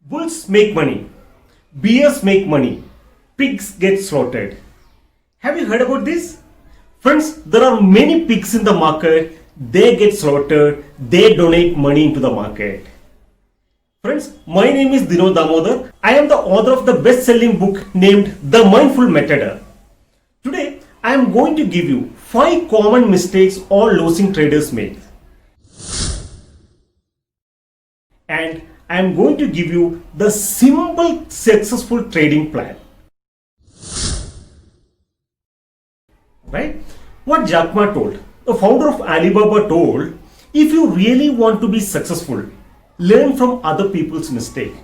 Bulls make money, bears make money, pigs get slaughtered. Have you heard about this? Friends, there are many pigs in the market, they get slaughtered, they donate money into the market. Friends, my name is Dino Damodar. I am the author of the best-selling book named The Mindful Method. Today, I am going to give you 5 common mistakes all losing traders make. And I am going to give you the simple successful trading plan. Right? What Jack Ma told, the founder of Alibaba told, if you really want to be successful, learn from other people's mistake.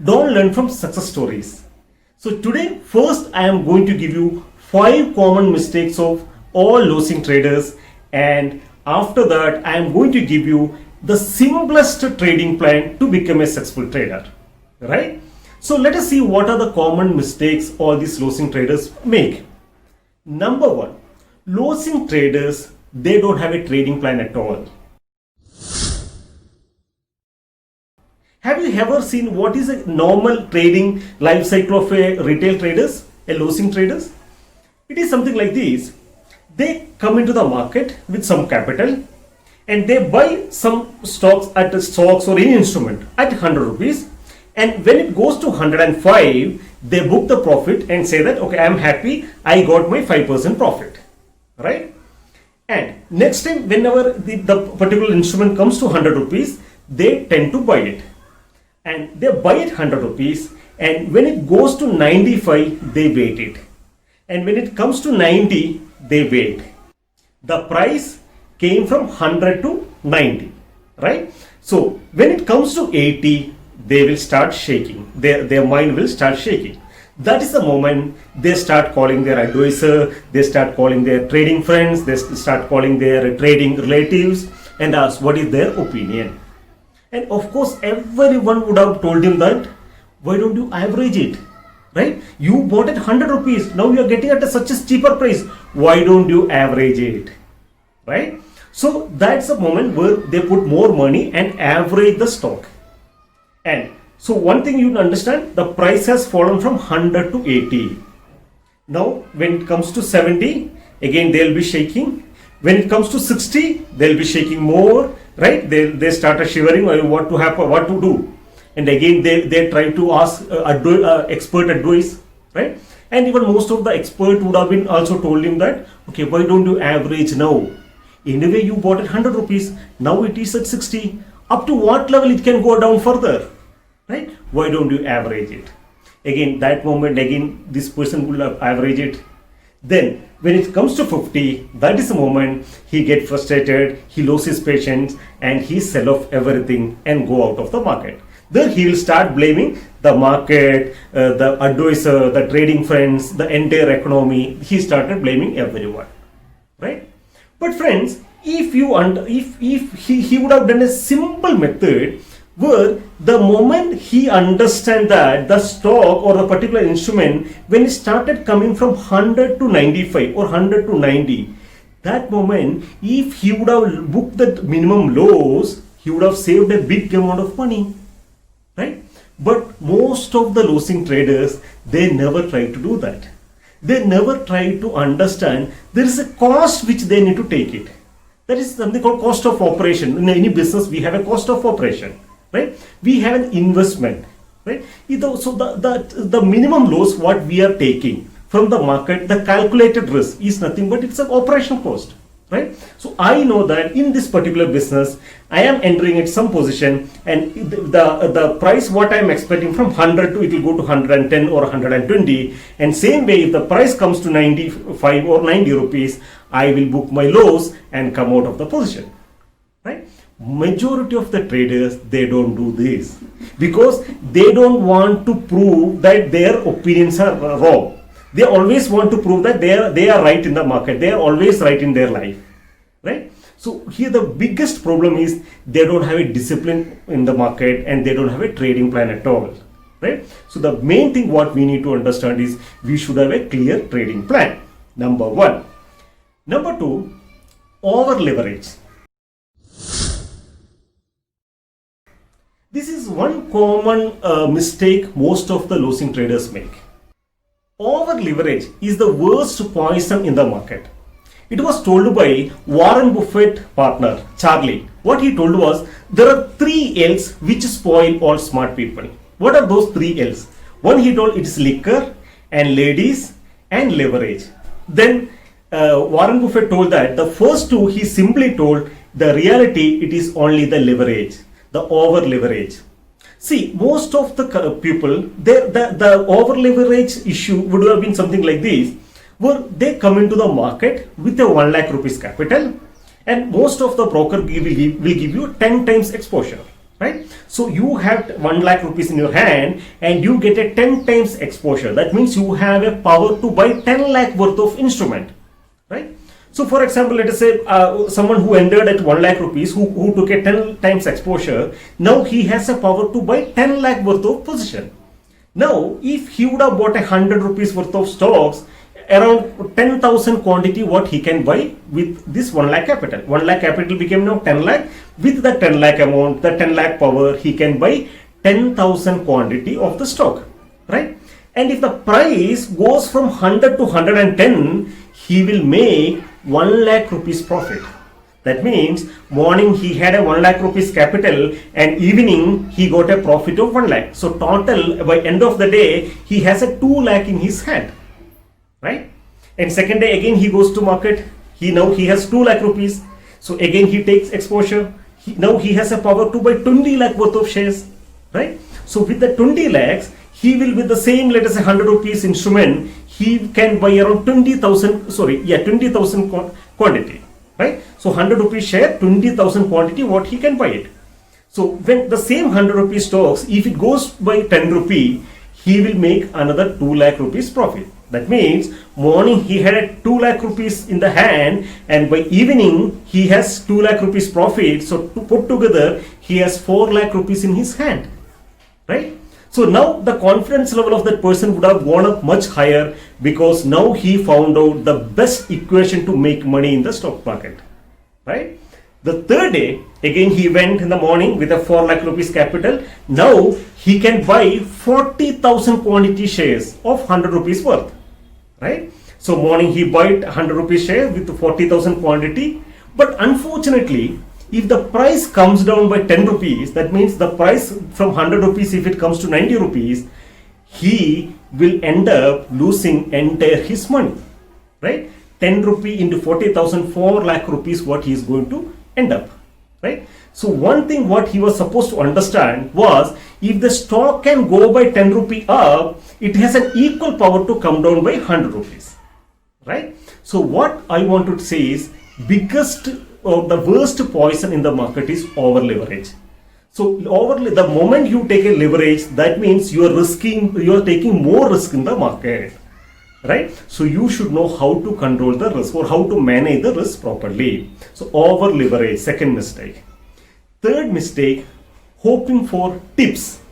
Don't learn from success stories. So today, first I am going to give you 5 common mistakes of all losing traders, and after that I am going to give you the simplest trading plan to become a successful trader. Right? So let us see what are the common mistakes all these losing traders make. Number 1, losing traders, they don't have a trading plan at all. Have you ever seen what is a normal trading life cycle of a retail traders, a losing traders? It is something like this. They come into the market with some capital and they buy some stocks or any instrument at 100 rupees, and when it goes to 105, they book the profit and say that, okay, I am happy, I got my 5% profit. Right? And next time, whenever the particular instrument comes to 100 rupees, they tend to buy it. And they buy it 100 rupees, and when it goes to 95, they wait it. And when it comes to 90, they wait. The price came from 100 to 90, right? So when it comes to 80, they will start shaking. Their mind will start shaking. That is the moment they start calling their advisor, they start calling their trading friends, they start calling their trading relatives and ask what is their opinion. And of course, everyone would have told him that, why don't you average it? Right? You bought it 100 rupees. Now you are getting at such a cheaper price. Why don't you average it? Right? So that's the moment where they put more money and average the stock. And so one thing you understand, the price has fallen from 100 to 80. Now when it comes to 70, again they'll be shaking. When it comes to 60, they'll be shaking more. Right? They start shivering what to happen, what to do. And again they try to ask expert advice. Right? And even most of the expert would have been also told him that, okay, why don't you average now? Anyway, you bought it 100 rupees. Now it is at 60. Up to what level it can go down further? Right? Why don't you average it? Again, that moment, again, this person will average it. Then, when it comes to 50, that is the moment he gets frustrated, he loses patience, and he sell off everything and go out of the market. Then he will start blaming the market, the advisor, the trading friends, the entire economy. He started blaming everyone. Right? But friends, if he would have done a simple method where the moment he understands that the stock or the particular instrument, when it started coming from 100 to 95 or 100 to 90, that moment, if he would have booked the minimum loss, he would have saved a big amount of money. Right? But most of the losing traders, they never try to do that. They never try to understand there is a cost which they need to take it. That is something called cost of operation. In any business, we have a cost of operation. Right? We have an investment. Right? So the minimum loss what we are taking from the market, the calculated risk is nothing but it's an operational cost. Right? So I know that in this particular business, I am entering at some position, and the price what I am expecting from 100 to it will go to 110 or 120, and same way if the price comes to 95 or 90 rupees, I will book my loss and come out of the position. Right? Majority of the traders, they don't do this because they don't want to prove that their opinions are wrong. They always want to prove that they are right in the market. They are always right in their life. Right? So here the biggest problem is they don't have a discipline in the market and they don't have a trading plan at all. Right? So the main thing what we need to understand is we should have a clear trading plan. Number 1. Number 2, over leverage. This is one common mistake most of the losing traders make. Over leverage is the worst poison in the market. It was told by Warren Buffett partner Charlie. What he told was there are three L's which spoil all smart people. What are those three L's? One, he told it is liquor and ladies and leverage. Then Warren Buffett told that the first two he simply told the reality it is only the leverage, the over leverage. See, most of the people, the over leverage issue would have been something like this, where they come into the market with a 1 lakh rupees capital, and most of the broker will give you 10 times exposure, right? So you have 1 lakh rupees in your hand and you get a 10 times exposure. That means you have a power to buy 10 lakh worth of instrument, right? So for example, let us say someone who entered at 1 lakh rupees who took a 10 times exposure, now he has a power to buy 10 lakh worth of position. Now if he would have bought 100 rupees worth of stocks, around 10,000 quantity what he can buy with this 1 lakh capital. 1 lakh capital became now 10 lakh. With the 10 lakh amount, the 10 lakh power, he can buy 10,000 quantity of the stock, right? And if the price goes from 100 to 110, he will make 1 lakh rupees profit. That means morning he had a 1 lakh rupees capital and evening he got a profit of 1 lakh. So total by end of the day he has a 2 lakh in his hand, right? And second day again he goes to market. Now he has 2 lakh rupees. So again he takes exposure. Now he has a power to buy 20 lakh worth of shares, right? So with the 20 lakhs, he will, with the same, let us say 100 rupees instrument, he can buy around 20,000 quantity, right? So 100 rupees share, 20,000 quantity, what he can buy it. So when the same 100 rupees stocks, if it goes by 10 rupee, he will make another 2 lakh rupees profit. That means morning he had a 2 lakh rupees in the hand and by evening he has 2 lakh rupees profit. So to put together, he has 4 lakh rupees in his hand, right? So now the confidence level of that person would have gone up much higher because now he found out the best equation to make money in the stock market, right? The third day, again he went in the morning with a 4 lakh rupees capital. Now he can buy 40,000 quantity shares of 100 rupees worth, right? So morning he bought 100 rupees share with 40,000 quantity. But unfortunately, if the price comes down by 10 rupees, that means the price from 100 rupees, if it comes to 90 rupees, he will end up losing entire his money, right? 10 rupee into 40,000, 4 lakh rupees what he is going to end up, right? So one thing what he was supposed to understand was if the stock can go by 10 rupee up, it has an equal power to come down by 100 rupees, right? So what I want to say is biggest or the worst poison in the market is over leverage. So the moment you take a leverage, that means you are taking more risk in the market, right? So you should know how to control the risk or how to manage the risk properly. So over leverage, second mistake. Third mistake, hoping for tips.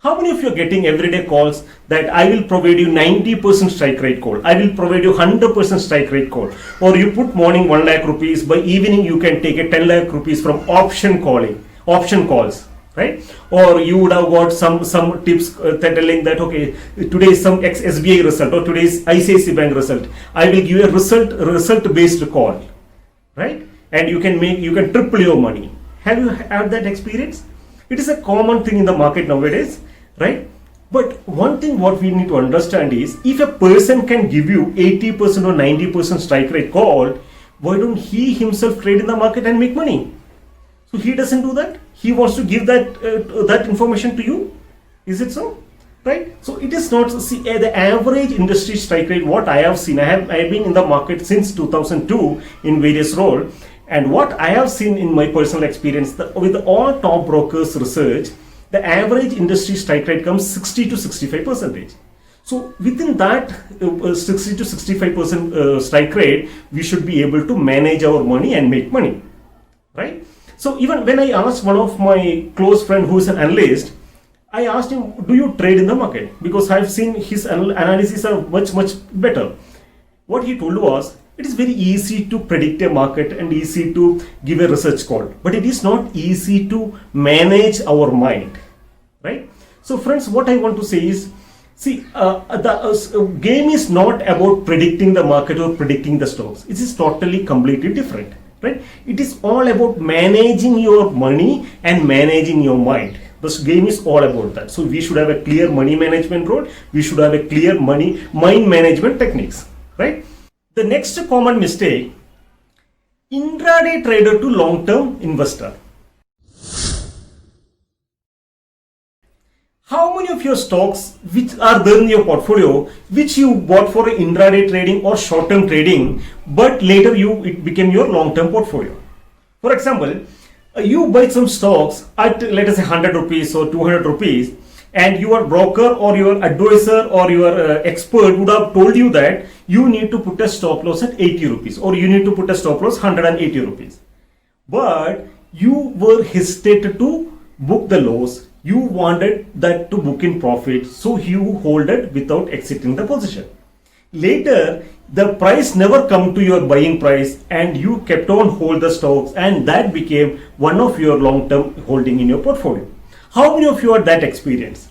How many of you are getting everyday calls that I will provide you 90% strike rate call, I will provide you 100% strike rate call, or you put morning 1 lakh rupees, by evening you can take a 10 lakh rupees from option calls, right? Or you would have got some tips telling that okay, today is some SBI result or today is ICICI Bank result, I will give you a result based call, right? And you can triple your money. Have you had that experience? It is a common thing in the market nowadays, right? But one thing what we need to understand is if a person can give you 80% or 90% strike rate call, why don't he himself trade in the market and make money? So he doesn't do that. He wants to give that information to you. Is it so? Right? So it is not, see, the average industry strike rate, what I have seen, I have been in the market since 2002 in various roles. And what I have seen in my personal experience, with all top brokers research, the average industry strike rate comes 60 to 65%. So within that 60 to 65% strike rate, we should be able to manage our money and make money, right? So even when I asked one of my close friend who is an analyst, I asked him, do you trade in the market? Because I've seen his analysis are much better. What he told was, It is very easy to predict a market and easy to give a research call, but it is not easy to manage our mind, right? So friends, what I want to say is, see, the game is not about predicting the market or predicting the stocks. It is totally completely different, right? It is all about managing your money and managing your mind. This game is all about that. So we should have a clear money management role. We should have a clear mind management techniques, right? The next common mistake, intraday trader to long-term investor. How many of your stocks which are there in your portfolio, which you bought for intraday trading or short-term trading, but later it became your long-term portfolio? For example, you buy some stocks at, let us say, 100 rupees or 200 rupees, and your broker or your advisor or your expert would have told you that you need to put a stop loss at 80 rupees or you need to put a stop loss 180 rupees. But you were hesitated to book the loss. You wanted that to book in profit, so you hold it without exiting the position. Later, the price never come to your buying price and you kept on hold the stocks, and that became one of your long-term holding in your portfolio. How many of you are that experienced?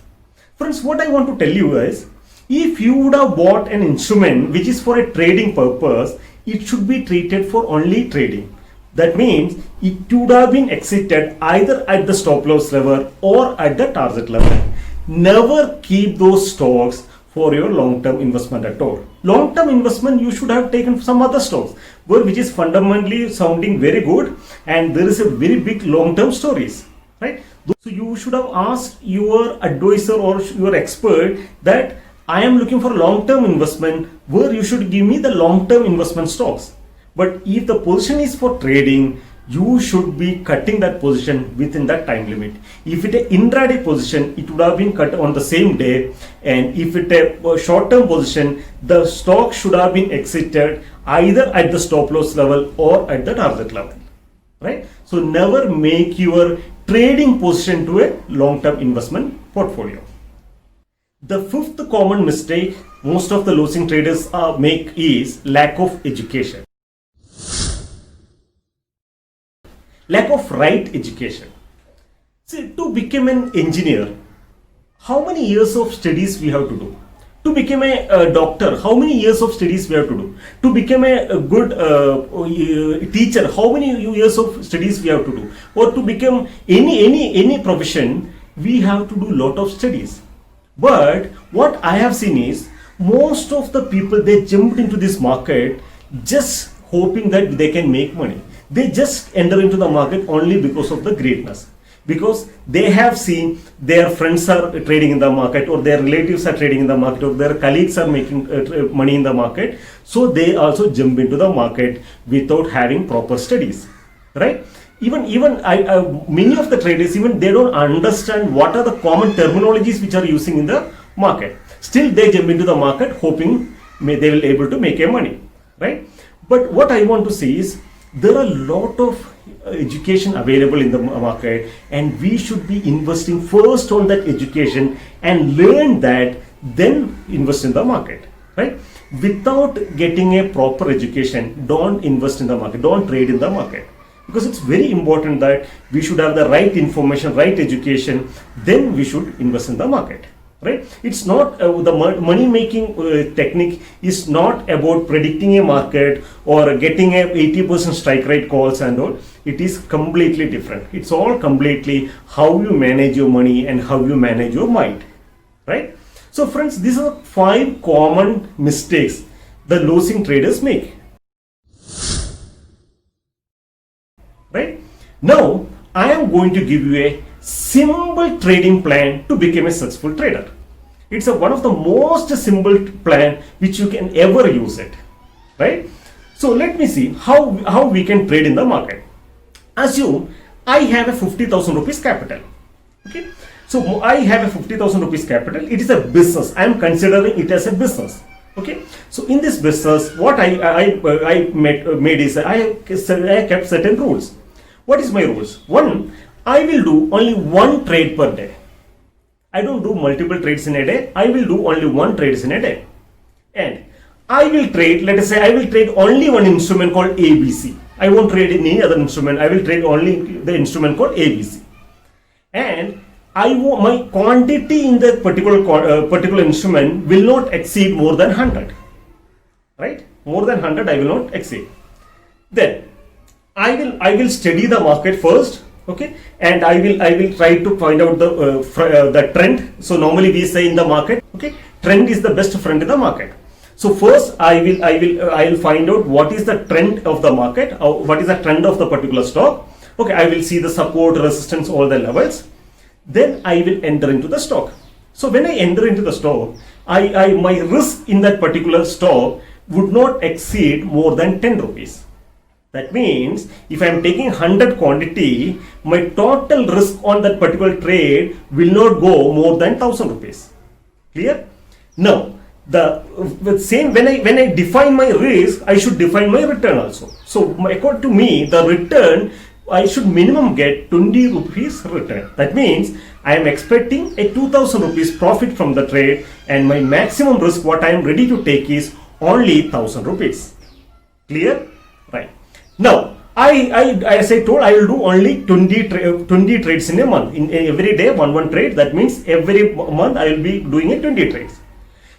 Friends, what I want to tell you is, if you would have bought an instrument which is for a trading purpose, it should be treated for only trading. That means it would have been exited either at the stop loss level or at the target level. Never keep those stocks for your long-term investment at all. Long-term investment, you should have taken some other stocks which is fundamentally sounding very good and there is a very big long-term stories, right? So you should have asked your advisor or your expert that I am looking for long-term investment, where you should give me the long-term investment stocks. But if the position is for trading, you should be cutting that position within that time limit. If it is an intraday position, it would have been cut on the same day. And if it is a short-term position, the stock should have been exited either at the stop loss level or at the target level, right? So never make your trading position to a long-term investment portfolio. The fifth common mistake most of the losing traders make is lack of education. Lack of right education. See, to become an engineer, how many years of studies we have to do? To become a doctor, how many years of studies we have to do? To become a good teacher, how many years of studies we have to do? Or to become any profession, we have to do lot of studies. But what I have seen is, most of the people, they jumped into this market just hoping that they can make money. They just enter into the market only because of the greatness. Because they have seen their friends are trading in the market, or their relatives are trading in the market, or their colleagues are making money in the market. So they also jump into the market without having proper studies, right? Even many of the traders, even they don't understand what are the common terminologies which are using in the market. Still they jump into the market hoping they will able to make a money, right? But what I want to say is, there are a lot of education available in the market, and we should be investing first on that education and learn that, then invest in the market, right? Without getting a proper education, don't invest in the market, don't trade in the market. Because it's very important that we should have the right information, right education, then we should invest in the market, right? It's not the money making technique is not about predicting a market or getting a 80% strike rate calls and all. It is completely different. It's all completely how you manage your money and how you manage your mind, right? So friends, these are 5 common mistakes the losing traders make, right? Now I am going to give you a simple trading plan to become a successful trader. It's one of the most simple plan which you can ever use it, right? So let me see how we can trade in the market. Assume I have a 50,000 rupees capital. Okay, so I have a 50,000 rupees capital. It is a business. I am considering it as a business. Okay, so in this business, what I made is I kept certain rules. What is my rules? One, I will do only one trade per day. I don't do multiple trades in a day. I will do only one trades in a day. And I will trade, let us say I will trade only one instrument called ABC. I won't trade any other instrument. I will trade only the instrument called ABC. And my quantity in that particular instrument will not exceed more than 100. Right? More than 100 I will not exceed. Then I will study the market first. Okay, and I will try to find out the trend. So normally we say in the market, okay, trend is the best friend in the market. So first I will find out what is the trend of the market, or what is the trend of the particular stock. Okay, I will see the support, resistance, all the levels. Then I will enter into the stock. So when I enter into the stock, my risk in that particular stock would not exceed more than 10 rupees. That means if I am taking 100 quantity, my total risk on that particular trade will not go more than 1000 rupees. Clear? Now, the same when I define my risk, I should define my return also. So according to me, the return I should minimum get 20 rupees return. That means I am expecting a 2000 rupees profit from the trade, and my maximum risk what I am ready to take is only 1000 rupees. Clear? Right. Now, as I told, I will do only 20 trades in a month. In every day, one trade. That means every month I will be doing a 20 trades.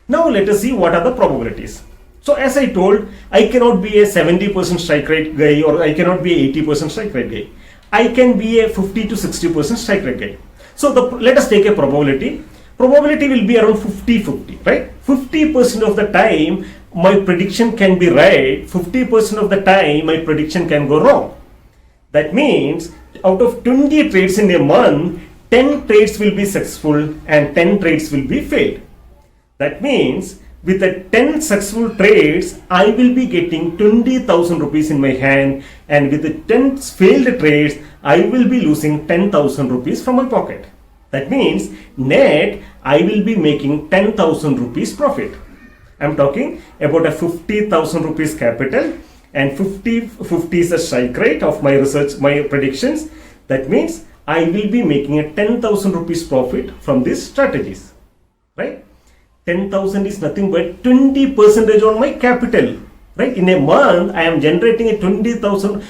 Now, let us see what are the probabilities. So, as I told, I cannot be a 70% strike rate guy, or I cannot be a 80% strike rate guy. I can be a 50 to 60% strike rate guy. So, let us take a probability. Probability will be around 50-50, right? 50% of the time, my prediction can be right. 50% of the time, my prediction can go wrong. That means out of 20 trades in a month, 10 trades will be successful and 10 trades will be failed. That means with the 10 successful trades, I will be getting 20,000 rupees in my hand, and with the 10 failed trades, I will be losing 10,000 rupees from my pocket. That means net, I will be making 10,000 rupees profit. I am talking about a 50,000 rupees capital, and 50 is a strike rate of my research, my predictions. That means I will be making a 10,000 rupees profit from these strategies, right? 10,000 is nothing but 20% on my capital, right? In a month, I am generating a 20%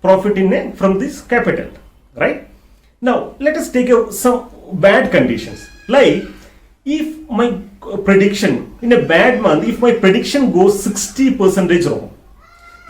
profit from this capital, right? Now, let us take some bad conditions. Like, if my prediction in a bad month, if my prediction goes 60% wrong,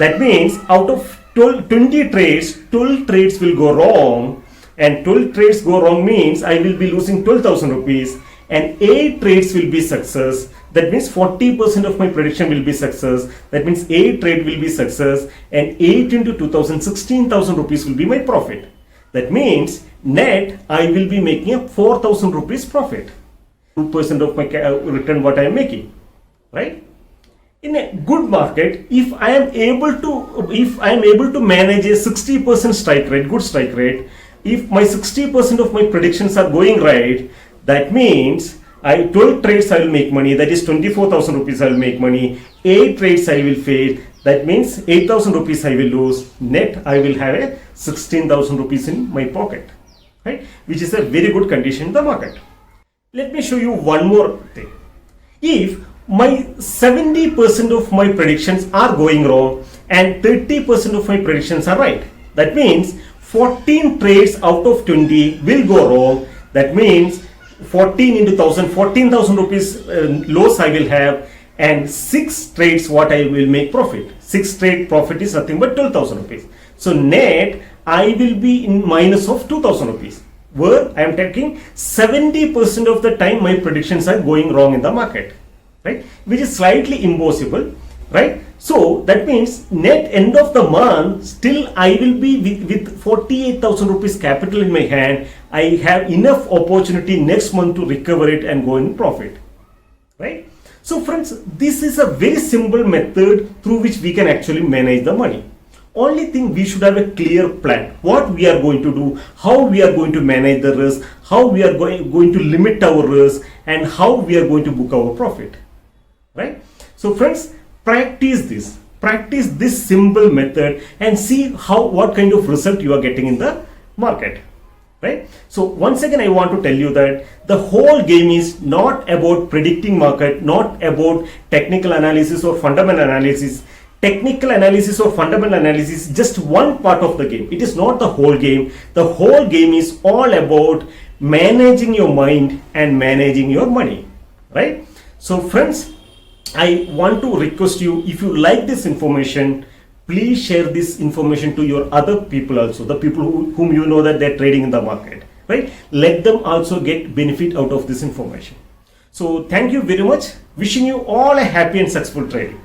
that means out of 20 trades, 12 trades will go wrong, and 12 trades go wrong means I will be losing 12,000 rupees, and 8 trades will be success. That means 40% of my prediction will be success. That means 8 trade will be success, and 8 into 2,000, 16,000 rupees will be my profit. That means net I will be making a 4,000 rupees profit. 2% of my return what I am making, right? In a good market, if I am able to manage a 60% strike rate, good strike rate, if my 60% of my predictions are going right, that means 12 trades I will make money, that is 24,000 rupees I will make money, 8 trades I will fail, that means 8,000 rupees I will lose, net I will have a 16,000 rupees in my pocket, right? Which is a very good condition in the market. Let me show you one more thing. If my 70% of my predictions are going wrong and 30% of my predictions are right, that means 14 trades out of 20 will go wrong. That means 14 into 1000, 14,000 rupees loss I will have, and 6 trades what I will make profit. 6 trade profit is nothing but 12,000 rupees. So net I will be in minus of 2,000 rupees. Where I am taking 70% of the time my predictions are going wrong in the market, right? Which is slightly impossible, right? So that means net end of the month, still I will be with 48,000 rupees capital in my hand. I have enough opportunity next month to recover it and go in profit, right? So friends, this is a very simple method through which we can actually manage the money. Only thing, we should have a clear plan, what we are going to do, how we are going to manage the risk, how we are going to limit our risk, and how we are going to book our profit, right? So friends, practice this simple method and see what kind of result you are getting in the market. right? So once again I want to tell you that the whole game is not about predicting market, not about technical analysis or fundamental analysis. Technical analysis or fundamental analysis is just one part of the game. It is not the whole game. The whole game is all about managing your mind and managing your money, right? So friends, I want to request you, if you like this information, please share this information to your other people also, the people whom you know that they're trading in the market, right? Let them also get benefit out of this information. So thank you very much. Wishing you all a happy and successful trading.